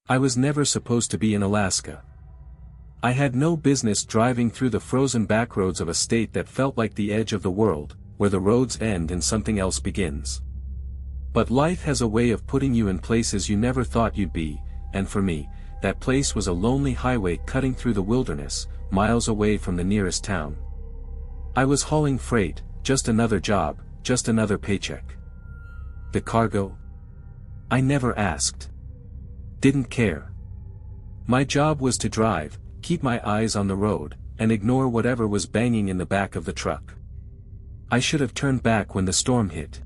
I was never supposed to be in Alaska. I had no business driving through the frozen backroads of a state that felt like the edge of the world, where the roads end and something else begins. But life has a way of putting you in places you never thought you'd be, and for me, that place was a lonely highway cutting through the wilderness, miles away from the nearest town. I was hauling freight, just another job, just another paycheck. The cargo? I never asked. Didn't care. My job was to drive, keep my eyes on the road, and ignore whatever was banging in the back of the truck. I should have turned back when the storm hit.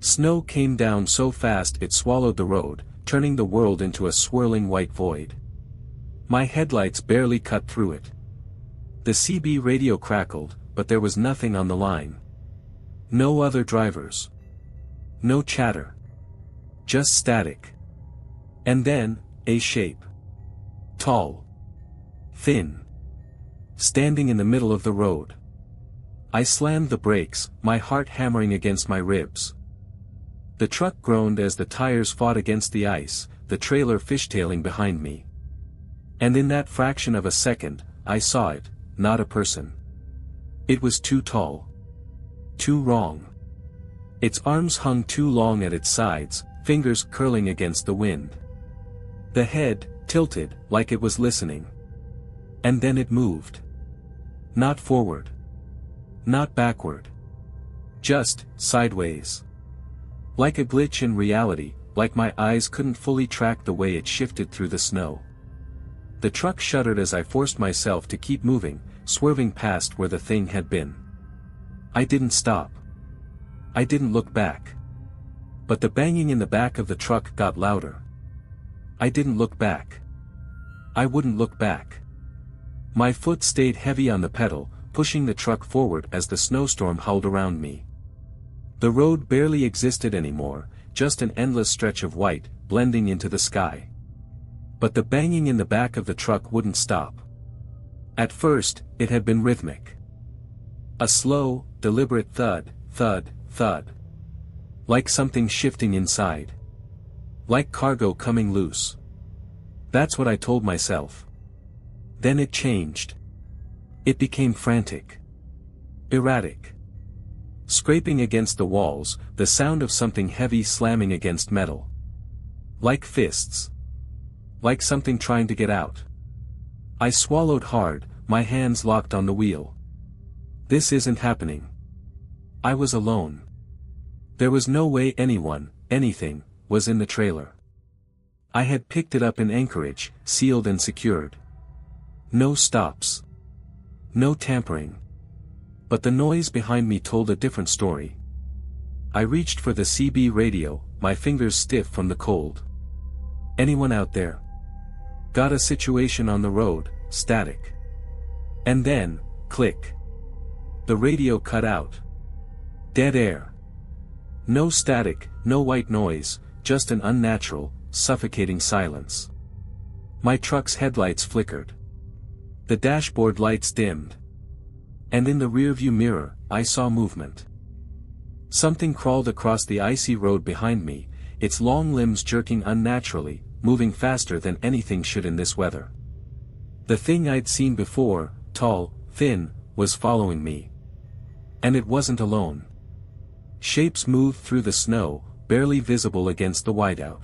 Snow came down so fast it swallowed the road, turning the world into a swirling white void. My headlights barely cut through it. The CB radio crackled, but there was nothing on the line. No other drivers. No chatter. Just static. And then, a shape. Tall. Thin. Standing in the middle of the road. I slammed the brakes, my heart hammering against my ribs. The truck groaned as the tires fought against the ice, the trailer fishtailing behind me. And in that fraction of a second, I saw it, not a person. It was too tall. Too wrong. Its arms hung too long at its sides, fingers curling against the wind. The head, tilted, like it was listening. And then it moved. Not forward. Not backward. Just, sideways. Like a glitch in reality, like my eyes couldn't fully track the way it shifted through the snow. The truck shuddered as I forced myself to keep moving, swerving past where the thing had been. I didn't stop. I didn't look back. But the banging in the back of the truck got louder. I didn't look back. I wouldn't look back. My foot stayed heavy on the pedal, pushing the truck forward as the snowstorm howled around me. The road barely existed anymore, just an endless stretch of white, blending into the sky. But the banging in the back of the truck wouldn't stop. At first, it had been rhythmic. A slow, deliberate thud, thud, thud. Like something shifting inside. Like cargo coming loose. That's what I told myself. Then it changed. It became frantic. Erratic. Scraping against the walls, the sound of something heavy slamming against metal. Like fists. Like something trying to get out. I swallowed hard, my hands locked on the wheel. This isn't happening. I was alone. There was no way anyone, anything, was in the trailer. I had picked it up in Anchorage, sealed and secured. No stops. No tampering. But the noise behind me told a different story. I reached for the CB radio, my fingers stiff from the cold. Anyone out there? Got a situation on the road, static. And then, click. The radio cut out. Dead air. No static, no white noise, just an unnatural, suffocating silence. My truck's headlights flickered. The dashboard lights dimmed. And in the rearview mirror, I saw movement. Something crawled across the icy road behind me, its long limbs jerking unnaturally, moving faster than anything should in this weather. The thing I'd seen before, tall, thin, was following me. And it wasn't alone. Shapes moved through the snow, barely visible against the whiteout.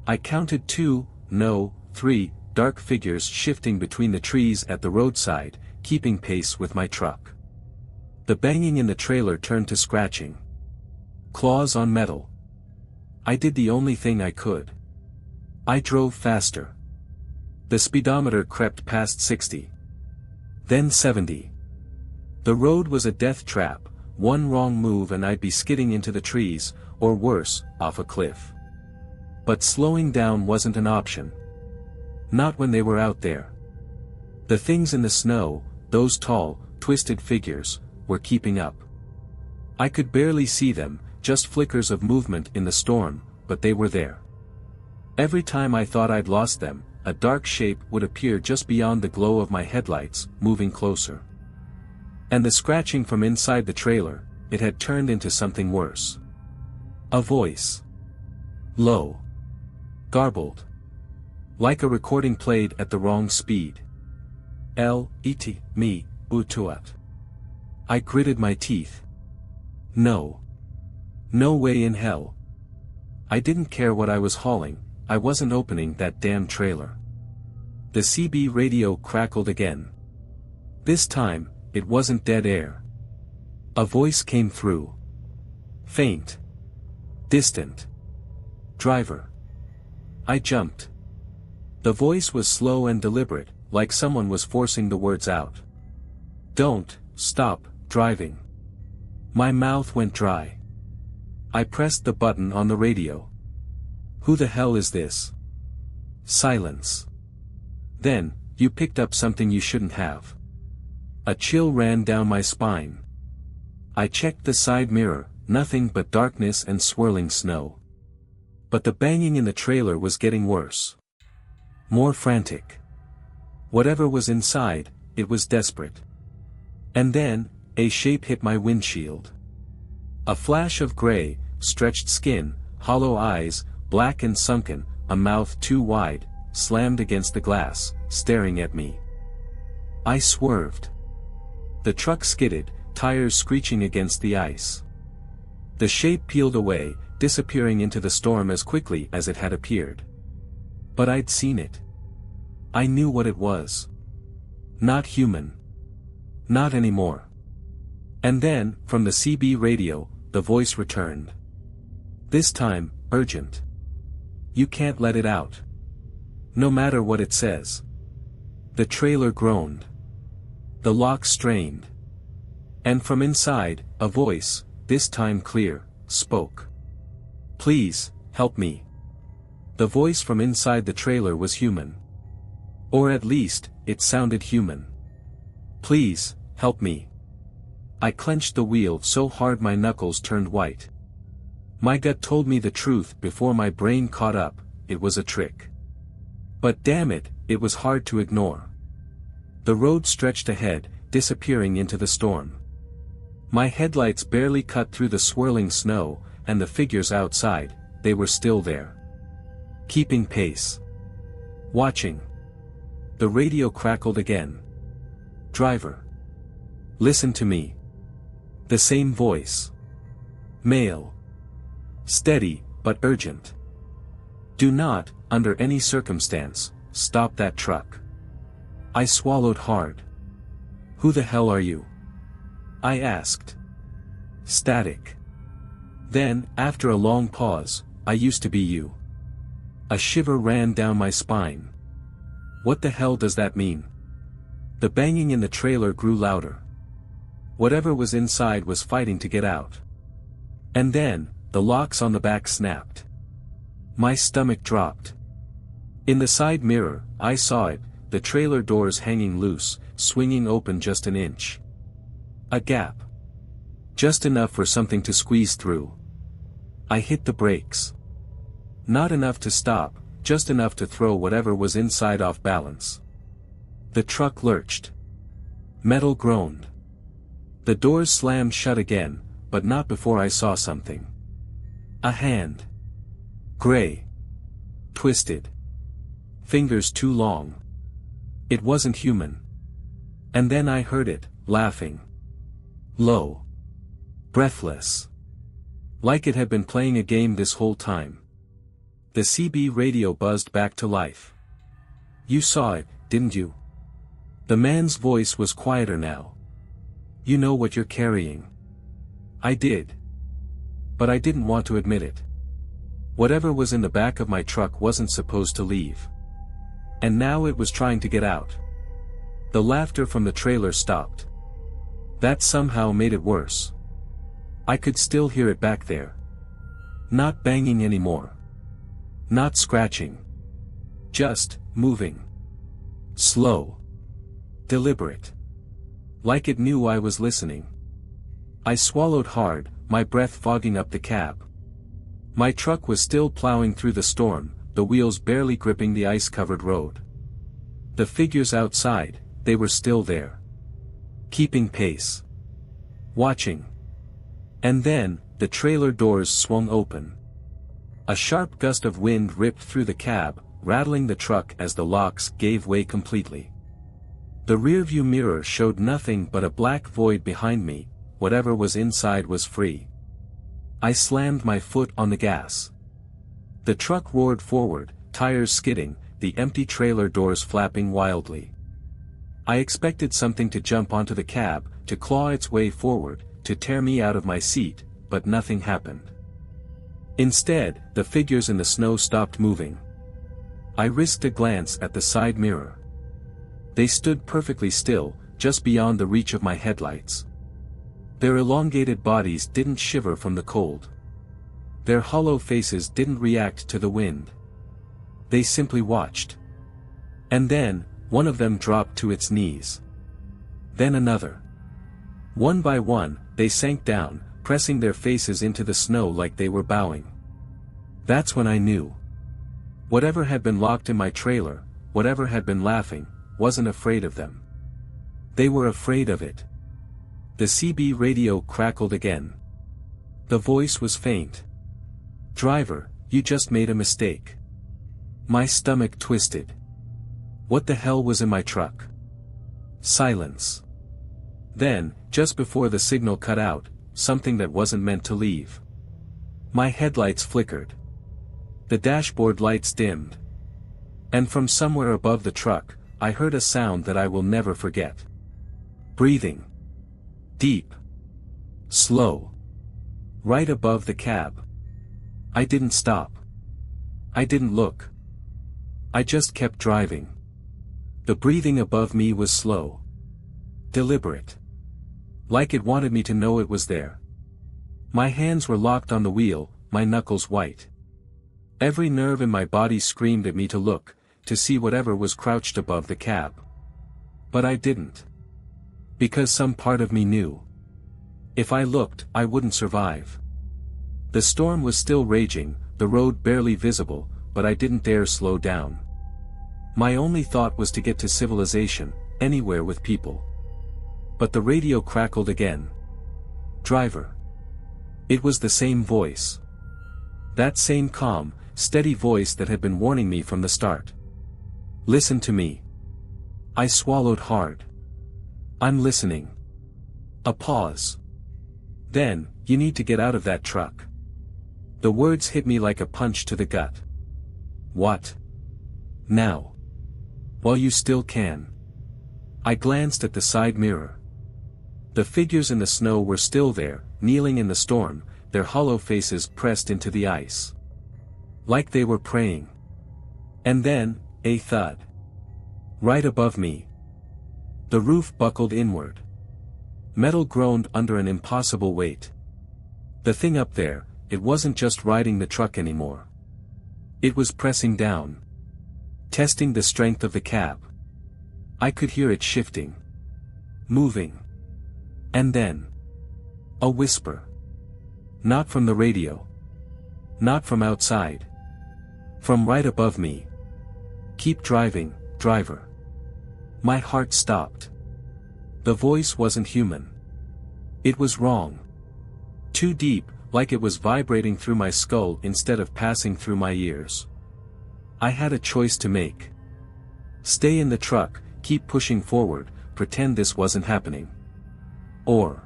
I counted 2, no, 3, dark figures shifting between the trees at the roadside, keeping pace with my truck. The banging in the trailer turned to scratching. Claws on metal. I did the only thing I could. I drove faster. The speedometer crept past 60. Then 70. The road was a death trap, one wrong move and I'd be skidding into the trees, or worse, off a cliff. But slowing down wasn't an option. Not when they were out there. The things in the snow, those tall, twisted figures, were keeping up. I could barely see them, just flickers of movement in the storm, but they were there. Every time I thought I'd lost them, a dark shape would appear just beyond the glow of my headlights, moving closer. And the scratching from inside the trailer, it had turned into something worse. A voice. Low. Garbled. Like a recording played at the wrong speed. Me, utuat. I gritted my teeth. No. No way in hell. I didn't care what I was hauling, I wasn't opening that damn trailer. The CB radio crackled again. This time, it wasn't dead air. A voice came through. Faint. Distant. Driver. I jumped. The voice was slow and deliberate, like someone was forcing the words out. Don't stop driving. My mouth went dry. I pressed the button on the radio. Who the hell is this? Silence. Then, you picked up something you shouldn't have. A chill ran down my spine. I checked the side mirror, nothing but darkness and swirling snow. But the banging in the trailer was getting worse. More frantic. Whatever was inside, it was desperate. And then, a shape hit my windshield. A flash of gray, stretched skin, hollow eyes, black and sunken, a mouth too wide, slammed against the glass, staring at me. I swerved. The truck skidded, tires screeching against the ice. The shape peeled away, disappearing into the storm as quickly as it had appeared. But I'd seen it. I knew what it was. Not human. Not anymore. And then, from the CB radio, the voice returned. This time, urgent. You can't let it out. No matter what it says. The trailer groaned. The lock strained. And from inside, a voice, this time clear, spoke. Please, help me. The voice from inside the trailer was human. Or at least, it sounded human. Please, help me. I clenched the wheel so hard my knuckles turned white. My gut told me the truth before my brain caught up, it was a trick. But damn it, it was hard to ignore. The road stretched ahead, disappearing into the storm. My headlights barely cut through the swirling snow, and the figures outside, they were still there. Keeping pace. Watching. The radio crackled again. Driver. Listen to me. The same voice. Male. Steady, but urgent. Do not, under any circumstance, stop that truck. I swallowed hard. Who the hell are you? I asked. Static. Then, after a long pause, I used to be you. A shiver ran down my spine. What the hell does that mean? The banging in the trailer grew louder. Whatever was inside was fighting to get out. And then, the locks on the back snapped. My stomach dropped. In the side mirror, I saw it, the trailer doors hanging loose, swinging open just an inch. A gap. Just enough for something to squeeze through. I hit the brakes. Not enough to stop, just enough to throw whatever was inside off balance. The truck lurched. Metal groaned. The doors slammed shut again, but not before I saw something. A hand. Gray. Twisted. Fingers too long. It wasn't human. And then I heard it, laughing. Low. Breathless. Like it had been playing a game this whole time. The CB radio buzzed back to life. You saw it, didn't you? The man's voice was quieter now. You know what you're carrying. I did. But I didn't want to admit it. Whatever was in the back of my truck wasn't supposed to leave. And now it was trying to get out. The laughter from the trailer stopped. That somehow made it worse. I could still hear it back there. Not banging anymore. Not scratching. Just, moving. Slow. Deliberate. Like it knew I was listening. I swallowed hard, my breath fogging up the cab. My truck was still plowing through the storm, the wheels barely gripping the ice-covered road. The figures outside, they were still there. Keeping pace. Watching. And then, the trailer doors swung open. A sharp gust of wind ripped through the cab, rattling the truck as the locks gave way completely. The rearview mirror showed nothing but a black void behind me. Whatever was inside was free. I slammed my foot on the gas. The truck roared forward, tires skidding, the empty trailer doors flapping wildly. I expected something to jump onto the cab, to claw its way forward, to tear me out of my seat, but nothing happened. Instead, the figures in the snow stopped moving. I risked a glance at the side mirror. They stood perfectly still, just beyond the reach of my headlights. Their elongated bodies didn't shiver from the cold. Their hollow faces didn't react to the wind. They simply watched. And then, one of them dropped to its knees. Then another. One by one, they sank down, pressing their faces into the snow like they were bowing. That's when I knew. Whatever had been locked in my trailer, whatever had been laughing, wasn't afraid of them. They were afraid of it. The CB radio crackled again. The voice was faint. "Driver, you just made a mistake." My stomach twisted. What the hell was in my truck? Silence. Then, just before the signal cut out, something that wasn't meant to leave. My headlights flickered. The dashboard lights dimmed. And from somewhere above the truck, I heard a sound that I will never forget. Breathing. Deep. Slow. Right above the cab. I didn't stop. I didn't look. I just kept driving. The breathing above me was slow. Deliberate. Like it wanted me to know it was there. My hands were locked on the wheel, my knuckles white. Every nerve in my body screamed at me to look, to see whatever was crouched above the cab. But I didn't. Because some part of me knew. If I looked, I wouldn't survive. The storm was still raging, the road barely visible, but I didn't dare slow down. My only thought was to get to civilization, anywhere with people. But the radio crackled again. "Driver." It was the same voice. That same calm, steady voice that had been warning me from the start. "Listen to me." I swallowed hard. "I'm listening." A pause. "Then, you need to get out of that truck." The words hit me like a punch to the gut. "What? Now? While you still can." I glanced at the side mirror. The figures in the snow were still there, kneeling in the storm, their hollow faces pressed into the ice. Like they were praying. And then, a thud. Right above me. The roof buckled inward. Metal groaned under an impossible weight. The thing up there, it wasn't just riding the truck anymore. It was pressing down. Testing the strength of the cab. I could hear it shifting. Moving. And then. A whisper. Not from the radio. Not from outside. From right above me. "Keep driving, driver." My heart stopped. The voice wasn't human. It was wrong. Too deep, like it was vibrating through my skull instead of passing through my ears. I had a choice to make. Stay in the truck, keep pushing forward, pretend this wasn't happening. Or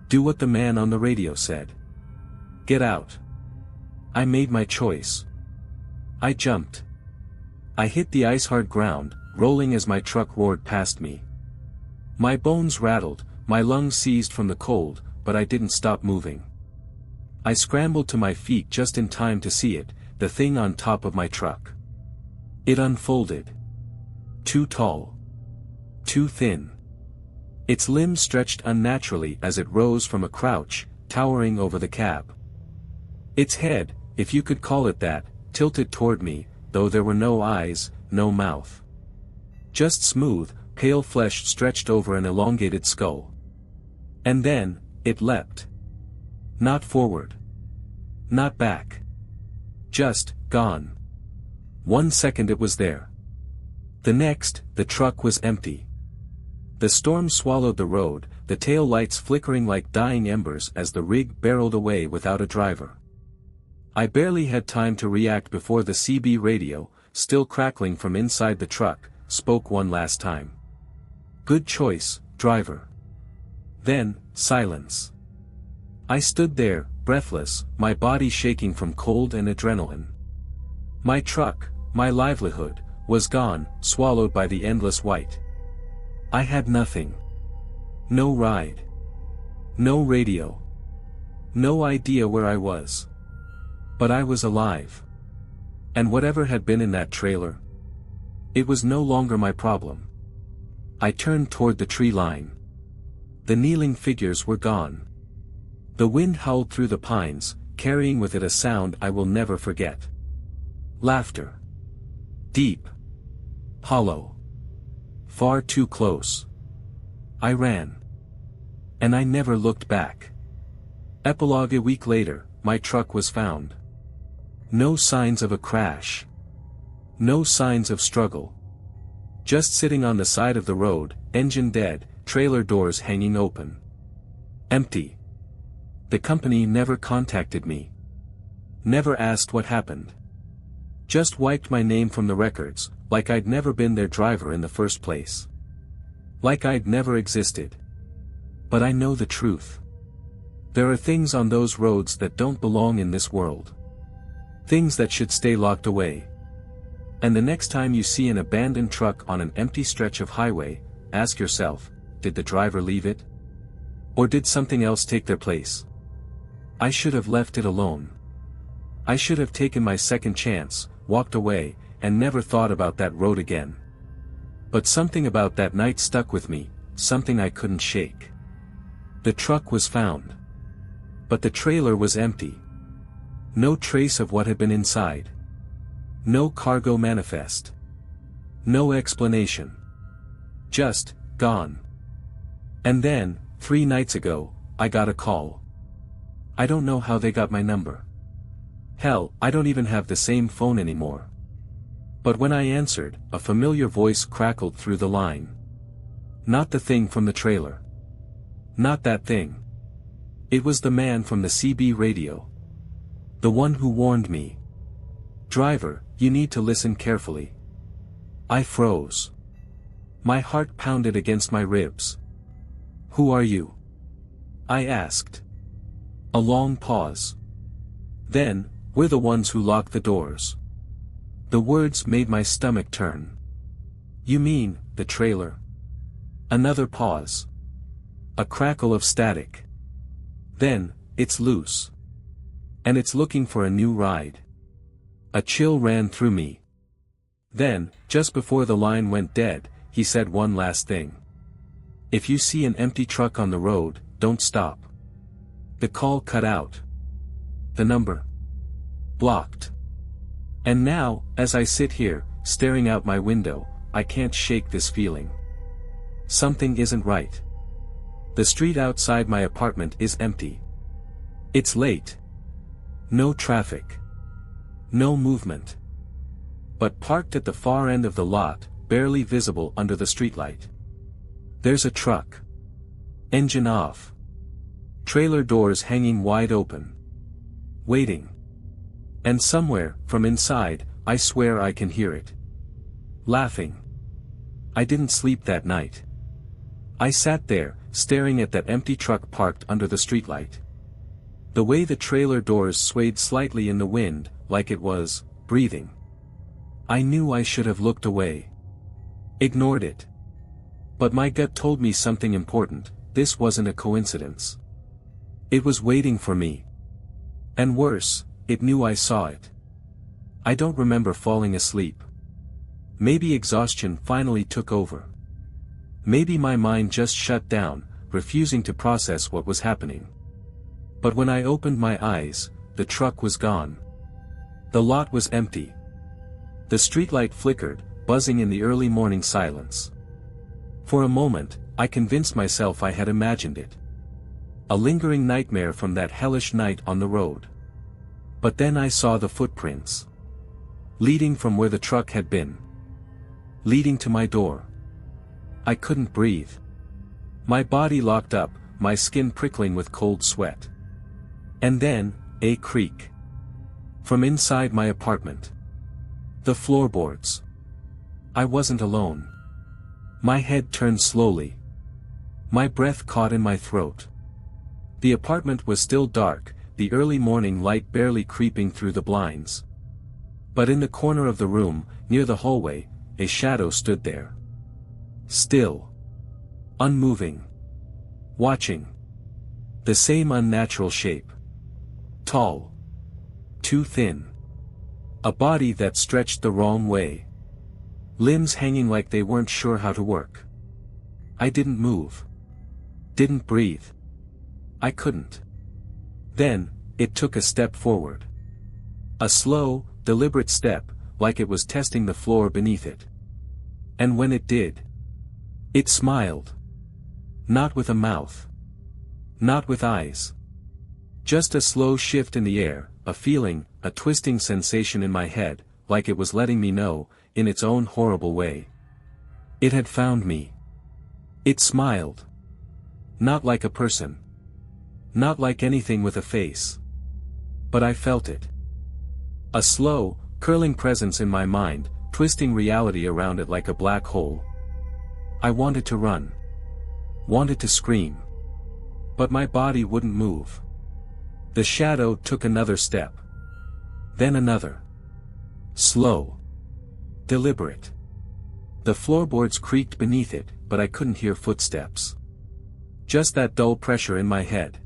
do what the man on the radio said. Get out. I made my choice. I jumped. I hit the ice-hard ground, rolling as my truck roared past me. My bones rattled, my lungs seized from the cold, but I didn't stop moving. I scrambled to my feet just in time to see it, the thing on top of my truck. It unfolded. Too tall. Too thin. Its limbs stretched unnaturally as it rose from a crouch, towering over the cab. Its head, if you could call it that, tilted toward me, though there were no eyes, no mouth. Just smooth, pale flesh stretched over an elongated skull. And then, it leapt. Not forward. Not back. Just, gone. 1 second it was there. The next, the truck was empty. The storm swallowed the road, the tail lights flickering like dying embers as the rig barreled away without a driver. I barely had time to react before the CB radio, still crackling from inside the truck, spoke one last time. "Good choice, driver." Then, silence. I stood there, breathless, my body shaking from cold and adrenaline. My truck, my livelihood, was gone, swallowed by the endless white. I had nothing. No ride. No radio. No idea where I was. But I was alive. And whatever had been in that trailer, it was no longer my problem. I turned toward the tree line. The kneeling figures were gone. The wind howled through the pines, carrying with it a sound I will never forget. Laughter. Deep. Hollow. Far too close. I ran. And I never looked back. Epilogue: a week later, my truck was found. No signs of a crash. No signs of struggle. Just sitting on the side of the road, engine dead, trailer doors hanging open. Empty. The company never contacted me. Never asked what happened. Just wiped my name from the records, like I'd never been their driver in the first place. Like I'd never existed. But I know the truth. There are things on those roads that don't belong in this world. Things that should stay locked away. And the next time you see an abandoned truck on an empty stretch of highway, ask yourself, did the driver leave it? Or did something else take their place? I should have left it alone. I should have taken my second chance, walked away, and never thought about that road again. But something about that night stuck with me, something I couldn't shake. The truck was found. But the trailer was empty. No trace of what had been inside. No cargo manifest. No explanation. Just, gone. And then, 3 nights ago, I got a call. I don't know how they got my number. Hell, I don't even have the same phone anymore. But when I answered, a familiar voice crackled through the line. Not the thing from the trailer. Not that thing. It was the man from the CB radio. The one who warned me. "Driver, you need to listen carefully." I froze. My heart pounded against my ribs. "Who are you?" I asked. A long pause. Then, "We're the ones who locked the doors." The words made my stomach turn. "You mean, the trailer?" Another pause. A crackle of static. Then, "It's loose. And it's looking for a new ride." A chill ran through me. Then, just before the line went dead, he said one last thing. "If you see an empty truck on the road, don't stop." The call cut out. The number. Blocked. And now, as I sit here, staring out my window, I can't shake this feeling. Something isn't right. The street outside my apartment is empty. It's late. No traffic. No movement. But parked at the far end of the lot, barely visible under the streetlight, there's a truck. Engine off. Trailer doors hanging wide open. Waiting. And somewhere, from inside, I swear I can hear it. Laughing. I didn't sleep that night. I sat there, staring at that empty truck parked under the streetlight. The way the trailer doors swayed slightly in the wind, like it was breathing. I knew I should have looked away. Ignored it. But my gut told me something important. This wasn't a coincidence. It was waiting for me. And worse, it knew I saw it. I don't remember falling asleep. Maybe exhaustion finally took over. Maybe my mind just shut down, refusing to process what was happening. But when I opened my eyes, the truck was gone. The lot was empty. The streetlight flickered, buzzing in the early morning silence. For a moment, I convinced myself I had imagined it. A lingering nightmare from that hellish night on the road. But then I saw the footprints. Leading from where the truck had been. Leading to my door. I couldn't breathe. My body locked up, my skin prickling with cold sweat. And then, a creak. From inside my apartment. The floorboards. I wasn't alone. My head turned slowly. My breath caught in my throat. The apartment was still dark, the early morning light barely creeping through the blinds. But in the corner of the room, near the hallway, a shadow stood there. Still. Unmoving. Watching. The same unnatural shape. Tall. Too thin. A body that stretched the wrong way. Limbs hanging like they weren't sure how to work. I didn't move. Didn't breathe. I couldn't. Then, it took a step forward. A slow, deliberate step, like it was testing the floor beneath it. And when it did, it smiled. Not with a mouth. Not with eyes. Just a slow shift in the air, a feeling, a twisting sensation in my head, like it was letting me know, in its own horrible way. It had found me. It smiled. Not like a person. Not like anything with a face. But I felt it. A slow, curling presence in my mind, twisting reality around it like a black hole. I wanted to run. Wanted to scream. But my body wouldn't move. The shadow took another step. Then another. Slow. Deliberate. The floorboards creaked beneath it, but I couldn't hear footsteps. Just that dull pressure in my head.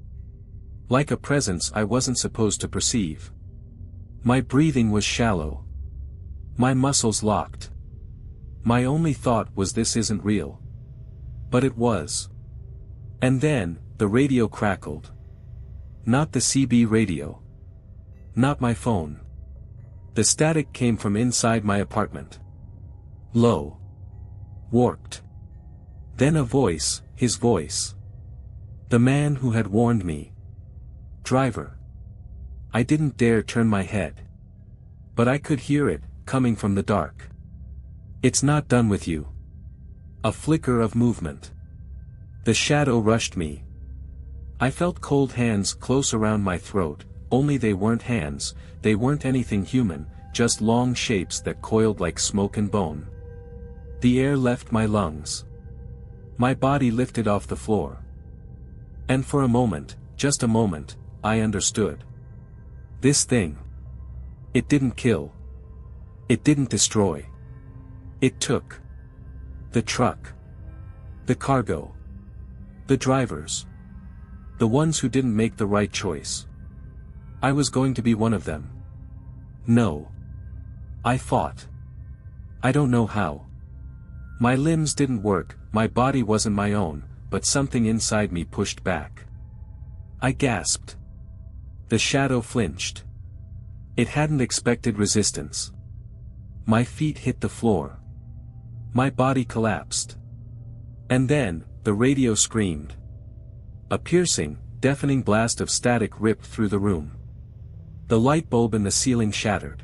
Like a presence I wasn't supposed to perceive. My breathing was shallow. My muscles locked. My only thought was this isn't real. But it was. And then, the radio crackled. Not the CB radio. Not my phone. The static came from inside my apartment. Low. Warped. Then a voice, his voice. The man who had warned me. Driver. I didn't dare turn my head. But I could hear it, coming from the dark. It's not done with you. A flicker of movement. The shadow rushed me. I felt cold hands close around my throat, only they weren't hands, they weren't anything human, just long shapes that coiled like smoke and bone. The air left my lungs. My body lifted off the floor. And for a moment, just a moment, I understood. This thing. It didn't kill. It didn't destroy. It took. The truck. The cargo. The drivers. The ones who didn't make the right choice. I was going to be one of them. No. I fought. I don't know how. My limbs didn't work, my body wasn't my own, but something inside me pushed back. I gasped. The shadow flinched. It hadn't expected resistance. My feet hit the floor. My body collapsed. And then, the radio screamed. A piercing, deafening blast of static ripped through the room. The light bulb in the ceiling shattered.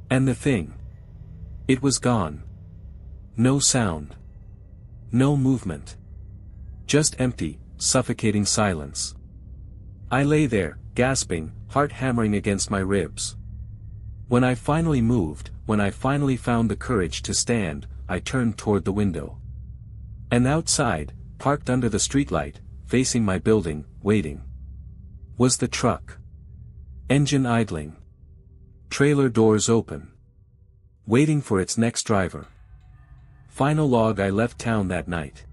And the thing. It was gone. No sound. No movement. Just empty, suffocating silence. I lay there, gasping, heart hammering against my ribs. When I finally moved, when I finally found the courage to stand, I turned toward the window. And outside, parked under the streetlight, facing my building, waiting, was the truck. Engine idling. Trailer doors open. Waiting for its next driver. Final log: I left town that night.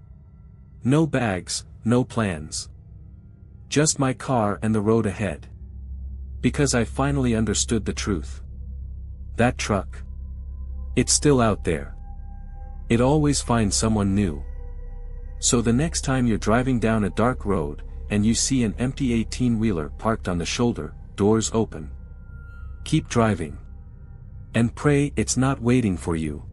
No bags, no plans. Just my car and the road ahead. Because I finally understood the truth. That truck. It's still out there. It always finds someone new. So the next time you're driving down a dark road, and you see an empty 18-wheeler parked on the shoulder, doors open. Keep driving. And pray it's not waiting for you.